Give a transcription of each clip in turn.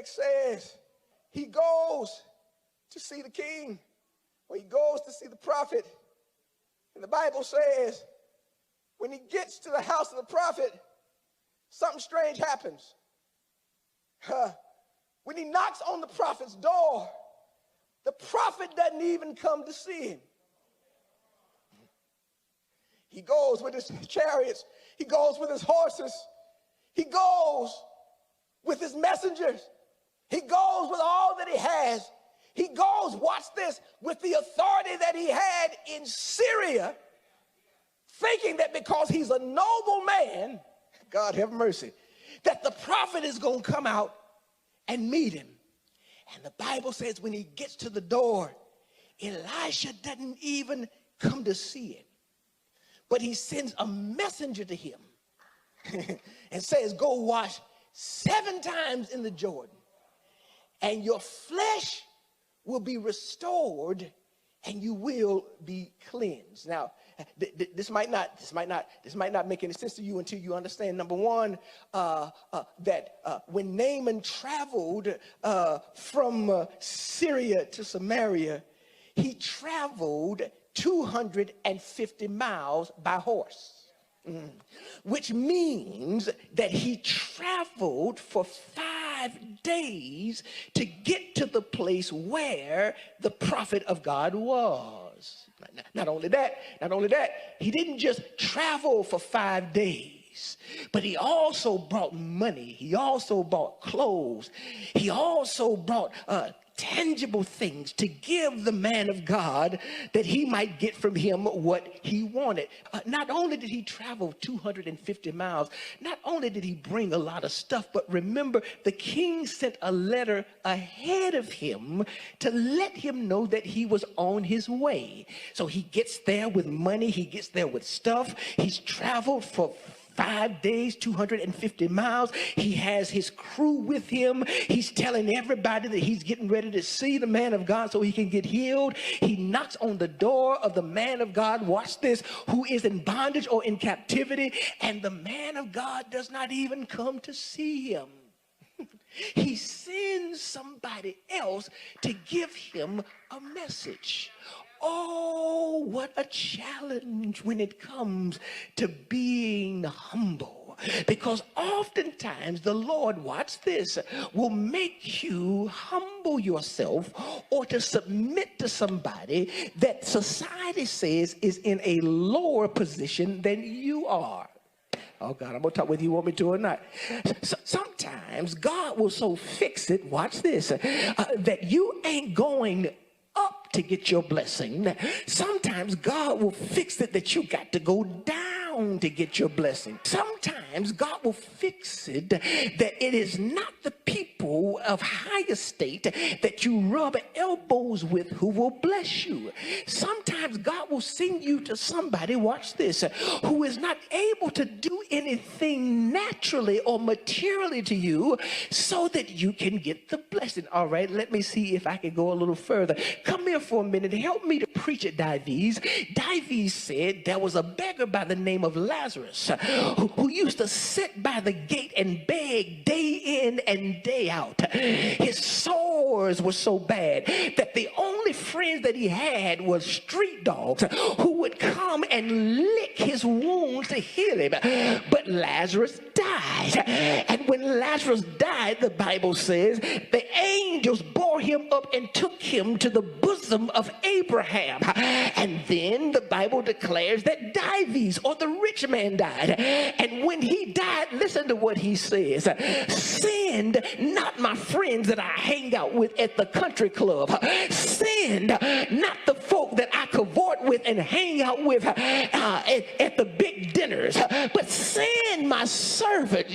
text says he goes to see the king, or he goes to see the prophet. And the Bible says when he gets to the house of the prophet, something strange happens. When he knocks on the prophet's door, the prophet doesn't even come to see him. He goes with his chariots. He goes with his horses. He goes with his messengers. He goes with all that he has. He goes, watch this, with the authority that he had in Syria, thinking that because he's a noble man, God have mercy, that the prophet is going to come out and meet him. And the Bible says when he gets to the door, Elisha doesn't even come to see him, but he sends a messenger to him and says, go wash 7 times in the Jordan, and your flesh will be restored and you will be cleansed. Now, this might not make any sense to you until you understand, number one, that when Naaman traveled from Syria to Samaria, he traveled 250 miles by horse. Which means that he traveled for 5 days to get to the place where the prophet of God was. Not only that, he didn't just travel for 5 days, but he also brought money. He also brought clothes. He also brought tangible things to give the man of God that he might get from him what he wanted. Not only did he travel 250 miles, not only did he bring a lot of stuff, but remember, the king sent a letter ahead of him to let him know that he was on his way. So he gets there with money, he gets there with stuff. He's traveled for 5 days, 250 miles. He has his crew with him. He's telling everybody that he's getting ready to see the man of God so he can get healed. He knocks on the door of the man of God, watch this, who is in bondage or in captivity, and the man of God does not even come to see him. He sends somebody else to give him a message. Oh, what a challenge when it comes to being humble. Because oftentimes the Lord, watch this, will make you humble yourself or to submit to somebody that society says is in a lower position than you are. Oh, God, I'm going to talk whether you want me to or not. Sometimes God will so fix it, watch this, that you ain't going up to get your blessing. Sometimes God will fix it that you got to go down to get your blessing. Sometimes God will fix it that it is not the people of high estate that you rub elbows with who will bless you. Sometimes God will send you to somebody, watch this, who is not able to do anything naturally or materially to you so that you can get the blessing. All right, let me see if I can go a little further. Come here for a minute. Help me to preach it, Dives. Dives said there was a beggar by the name of Lazarus who used to sit by the gate and beg day in and day out. His sores were so bad that the only friends that he had was street dogs who would come and lick his wounds to heal him. But Lazarus died. And when Lazarus died, the Bible says, the angels bore him up and took him to the bosom of Abraham. And then the Bible declares that Dives, or the rich man, died. And when he died, listen to what he says. Send not my friends that I hang out with at the country club. Send not the folk that I cavort with and hang out with at the big dinners. But send my servant,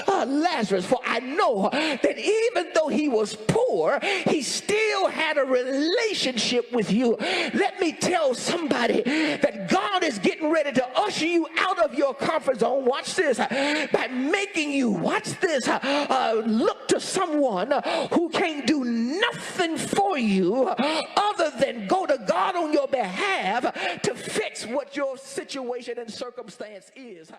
Lazarus, for I know that even though he was poor, he still had a relationship with you. Let me tell somebody that God is getting ready to usher you out of your comfort zone. Watch this, by making you, watch this, look to someone who can't do nothing for you other than go to God on your behalf to fix what your situation and circumstance is.